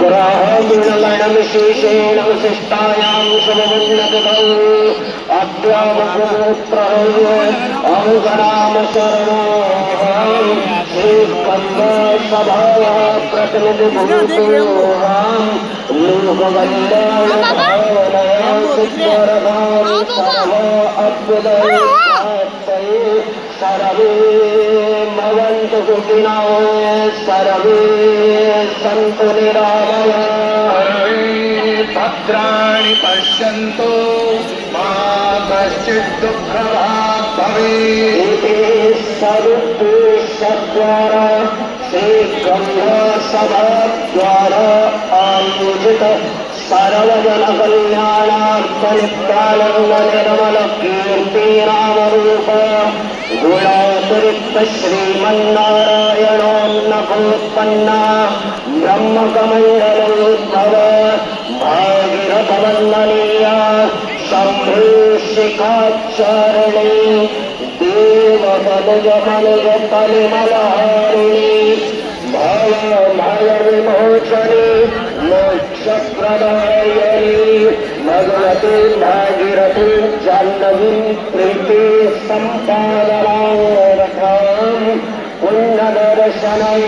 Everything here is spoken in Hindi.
ग्रहगुणगणविशेषेण विशिष्टायां शुभमुन्नतौ अद्यावपुत्रः अङ्गनाम शरणो श्रीस्कन्द सभाया प्रतिनिधिभूतोऽहं लोकवल्लभभावनया सिद्धरथां सर्व अभ्युदये सर्वे भवन्तु सुखिनः सर्वे सन्तु निरामयाः भद्राणि पश्यन्तु मा कश्चित् दुःखभाग् भवेत् इति सदुद्देशद्वारा श्रीब्रह्मसभाद्वारा आयोजित सर्वजनकल्याणार्थनित्यानन्दनिर्मलकीर्तिनामरूप गुणातिरिक्त श्रीमन्नारायणोन्नभोत्पन्ना ब्रह्मकमण्डलोद्भव भागीरथवन्दनीया शम्भुशिखाचारिणी देवतनुजमनुजतलिमलहारिणी भवभयविमोचनी मोक्षप्रदायिनी भगवती भागीरथी जाह्नवी प्रीति सम्पादनार्थं पुण्यदर्शनै